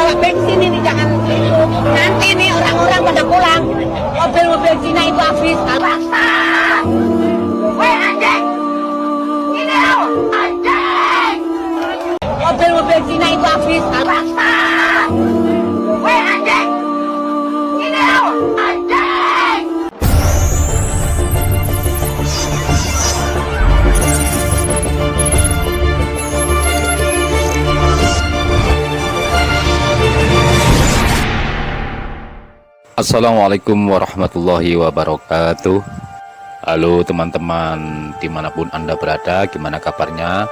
bawa bensin ini, jangan nanti nih orang-orang pada pulang mobil-mobil Cina itu habis. Basta! Woi anjing! Ini loh, anjing! Mobil-mobil Cina itu habis. Basta! Woi anjing! Ini loh, anjing! Assalamualaikum warahmatullahi wabarakatuh. Halo teman-teman, dimanapun Anda berada, gimana kabarnya?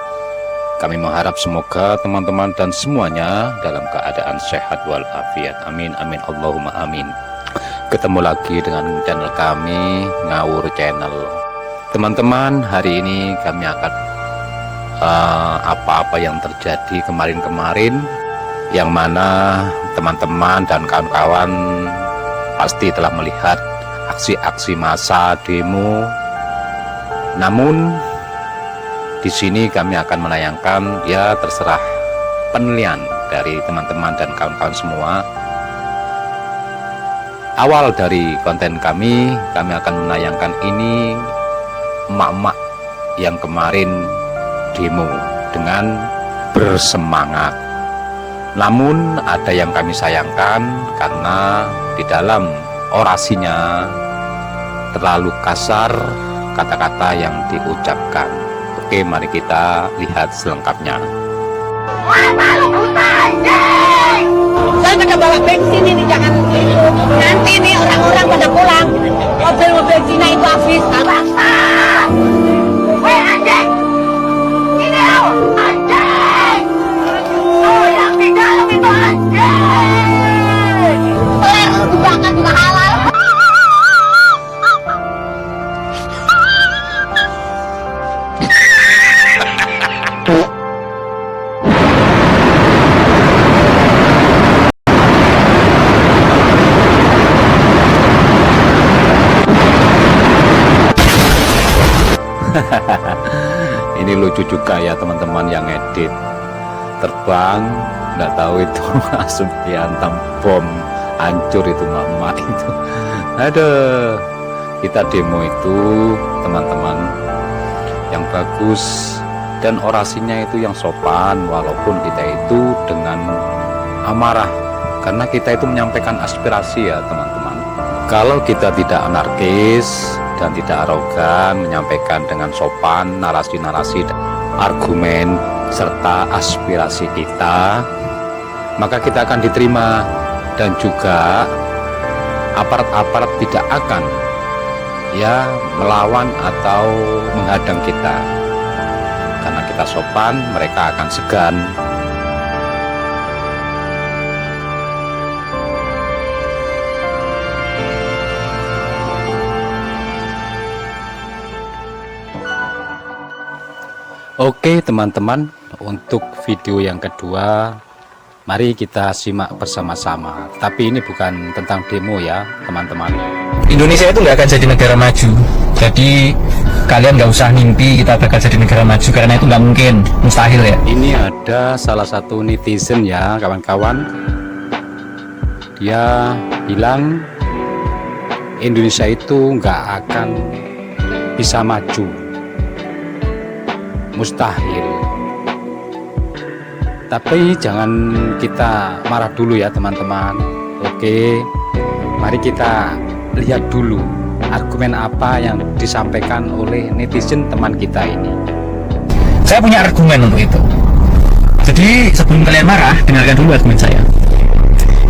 Kami mengharap semoga teman-teman dan semuanya dalam keadaan sehat walafiat. Amin, amin, Allahumma amin. Ketemu lagi dengan channel kami, Ngawur Channel. Teman-teman, hari ini kami akan apa-apa yang terjadi kemarin-kemarin, yang mana teman-teman dan kawan-kawan pasti telah melihat aksi-aksi massa demo. Namun di sini kami akan menayangkan, ya terserah penilaian dari teman-teman dan kawan-kawan semua. Awal dari konten kami akan menayangkan ini emak-emak yang kemarin demo dengan bersemangat. Namun ada yang kami sayangkan karena di dalam orasinya terlalu kasar kata-kata yang diucapkan. Oke, mari kita lihat selengkapnya. Saya pada bawa bensin ini, jangan nanti nih orang-orang pada pulang mobil-mobil Cina itu habis. Basta! Woi anjing! Ini loh, anjing! Oh, yang di dalam itu anjing! Peler dibakar juga halal. Ini lucu juga ya teman-teman yang edit. Terbang, nggak tahu itu langsung dihantam bom, hancur itu mama itu. Aduh, kita demo itu teman-teman yang bagus dan orasinya itu yang sopan, walaupun kita itu dengan amarah, karena kita itu menyampaikan aspirasi ya teman-teman. Kalau kita tidak anarkis dan tidak arogan, menyampaikan dengan sopan narasi-narasi, argumen serta aspirasi kita, maka kita akan diterima, dan juga aparat-aparat tidak akan ya melawan atau menghadang kita. Karena kita sopan, mereka akan segan. Oke teman-teman, untuk video yang kedua mari kita simak bersama-sama. Tapi ini bukan tentang demo ya teman-teman. Indonesia itu nggak akan jadi negara maju. Jadi kalian nggak usah mimpi kita bakal jadi negara maju, karena itu nggak mungkin, mustahil ya. Ini ada salah satu netizen ya kawan-kawan, dia bilang Indonesia itu nggak akan bisa maju, mustahil. Tapi jangan kita marah dulu ya teman-teman. Oke, mari kita lihat dulu argumen apa yang disampaikan oleh netizen teman kita ini. Saya punya argumen untuk itu. Jadi sebelum kalian marah, dengarkan dulu argumen saya.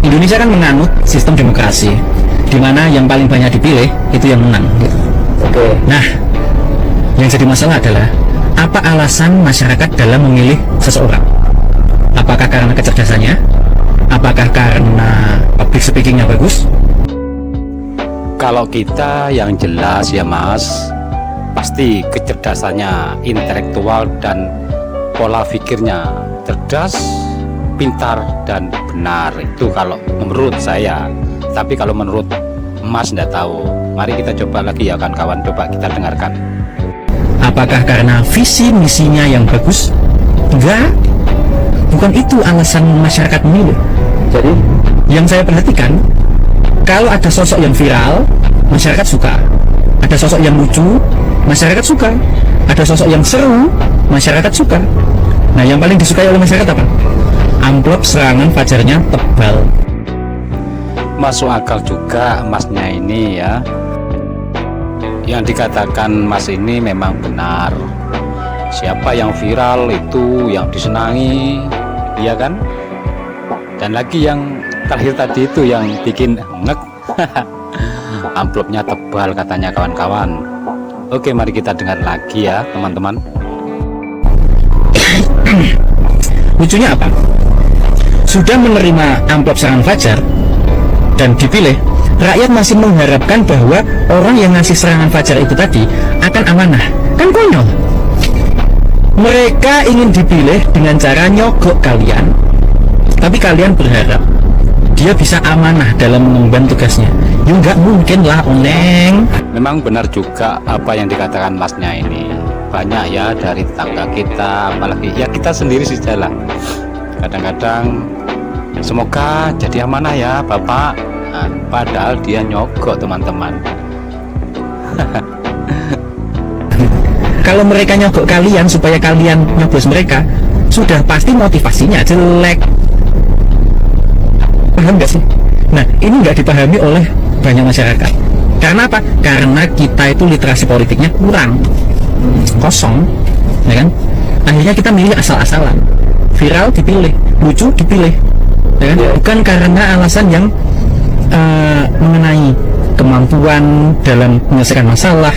Indonesia kan menganut sistem demokrasi, di mana yang paling banyak dipilih itu yang menang gitu. Oke. Nah, yang jadi masalah adalah apa alasan masyarakat dalam memilih seseorang? Apakah karena kecerdasannya? Apakah karena public speakingnya bagus? Kalau kita yang jelas ya mas, pasti kecerdasannya intelektual dan pola pikirnya cerdas, pintar dan benar. Itu kalau menurut saya. Tapi kalau menurut mas nggak tahu. Mari kita coba lagi ya kawan-kawan, coba kita dengarkan. Apakah karena visi misinya yang bagus? Enggak. Bukan itu alasan masyarakat memilih. Jadi yang saya perhatikan, kalau ada sosok yang viral, masyarakat suka. Ada sosok yang lucu, masyarakat suka. Ada sosok yang seru, masyarakat suka. Nah, yang paling disukai oleh masyarakat apa? Amplop serangan fajarnya tebal. Masuk akal juga masnya ini ya. Yang dikatakan mas ini memang benar. Siapa yang viral itu yang disenangi, iya kan? Dan lagi yang terakhir tadi itu yang bikin ngek. Amplopnya tebal katanya kawan-kawan. Oke, mari kita dengar lagi ya teman-teman. Lucunya apa? Sudah menerima amplop serangan fajar dan dipilih, rakyat masih mengharapkan bahwa orang yang ngasih serangan fajar itu tadi akan amanah. Kan konyol. Mereka ingin dipilih dengan cara nyogok kalian, tapi kalian berharap dia bisa amanah dalam mengemban tugasnya. Ya nggak mungkin lah, Oneng. Memang benar juga apa yang dikatakan masnya ini. Banyak ya dari tetangga kita, apalagi ya kita sendiri saja lah. Kadang-kadang semoga jadi amanah ya Bapak. Nah, padahal dia nyogok teman-teman. Kalau mereka nyogok kalian supaya kalian nyoblos mereka, sudah pasti motivasinya jelek. Paham nggak sih? Nah, ini nggak dipahami oleh banyak masyarakat. Karena apa? Karena kita itu literasi politiknya kurang, kosong, ya kan? Akhirnya kita milih asal-asalan. Viral dipilih, lucu dipilih, ya kan? Bukan karena alasan yang mengenai kemampuan dalam menyelesaikan masalah,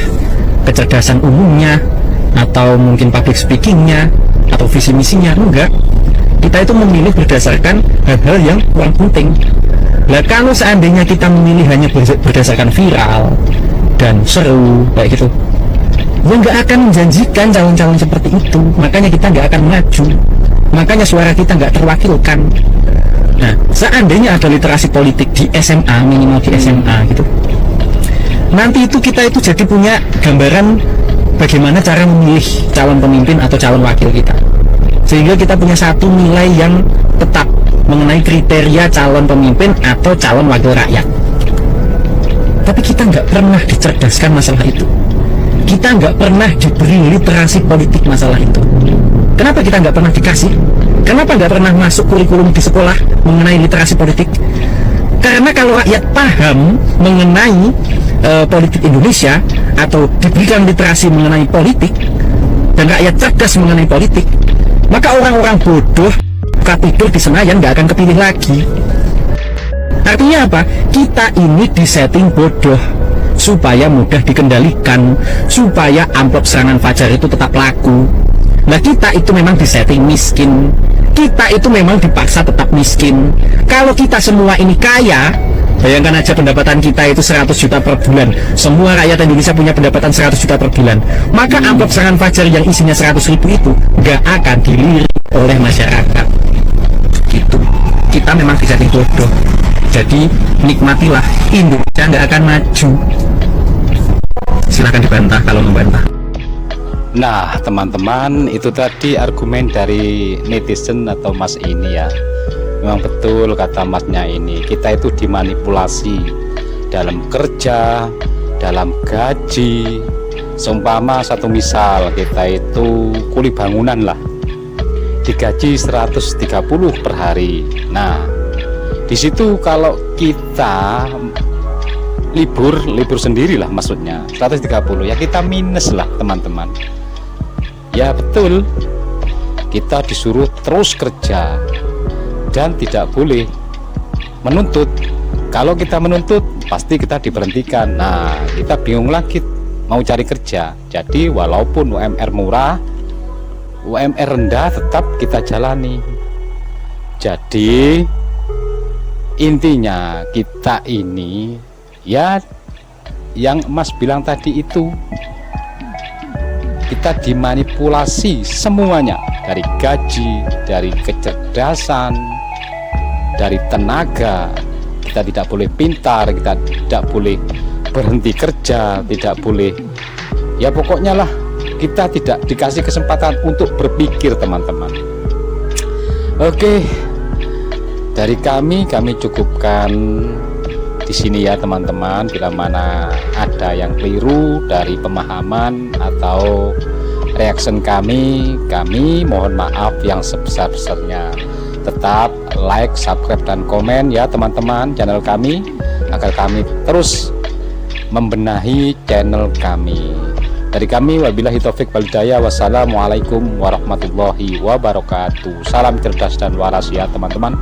kecerdasan umumnya, atau mungkin public speakingnya, atau visi misinya. Enggak. Kita itu memilih berdasarkan hal-hal yang kurang penting. Nah, kalau seandainya kita memilih hanya berdasarkan viral dan seru kayak gitu, ya nggak akan menjanjikan calon-calon seperti itu. Makanya kita nggak akan maju. Makanya suara kita nggak terwakilkan. Nah, seandainya ada literasi politik di SMA, minimal di SMA gitu, nanti itu kita itu jadi punya gambaran bagaimana cara memilih calon pemimpin atau calon wakil kita, sehingga kita punya satu nilai yang tetap mengenai kriteria calon pemimpin atau calon wakil rakyat. Tapi kita nggak pernah dicerdaskan masalah itu. Kita nggak pernah diberi literasi politik masalah itu. Kenapa kita nggak pernah dikasih? Kenapa nggak pernah masuk kurikulum di sekolah mengenai literasi politik? Karena kalau rakyat paham mengenai politik Indonesia atau diberikan literasi mengenai politik dan rakyat cerdas mengenai politik, maka orang-orang bodoh buka tidur di Senayan nggak akan kepilih lagi. Artinya apa? Kita ini disetting bodoh supaya mudah dikendalikan, supaya amplop serangan fajar itu tetap laku. Nah, kita itu memang disetting miskin. Kita itu memang dipaksa tetap miskin. Kalau kita semua ini kaya, bayangkan aja pendapatan kita itu 100 juta per bulan. Semua rakyat Indonesia punya pendapatan 100 juta per bulan. Maka amplop serangan fajar yang isinya 100 ribu itu gak akan dilirik oleh masyarakat. Gitu. Kita memang disetting bodoh. Jadi nikmatilah, Indonesia gak akan maju. Silahkan dibantah kalau membantah. Nah teman-teman, itu tadi argumen dari netizen atau mas ini ya. Memang betul kata masnya ini, kita itu dimanipulasi dalam kerja, dalam gaji. Seumpama satu misal, kita itu kuli bangunan lah, digaji 130 per hari. Nah di situ kalau kita libur sendirilah, maksudnya 130 ya kita minus lah teman-teman. Ya betul, kita disuruh terus kerja dan tidak boleh menuntut. Kalau kita menuntut pasti kita diberhentikan. Nah kita bingung lagi mau cari kerja. Jadi walaupun UMR murah, UMR rendah tetap kita jalani. Jadi intinya kita ini ya yang Mas bilang tadi itu, kita dimanipulasi semuanya, dari gaji, dari kecerdasan, dari tenaga. Kita tidak boleh pintar, kita tidak boleh berhenti kerja, tidak boleh, ya pokoknya lah kita tidak dikasih kesempatan untuk berpikir teman-teman. Oke, Dari kami cukupkan di sini ya teman-teman. Bila mana ada yang keliru dari pemahaman atau reaction kami mohon maaf yang sebesar-besarnya. Tetap like, subscribe, dan komen ya teman-teman channel kami, agar kami terus membenahi channel kami. Dari kami wabillahi taufik wal hidayah. Wassalamualaikum warahmatullahi wabarakatuh. Salam cerdas dan waras ya teman-teman.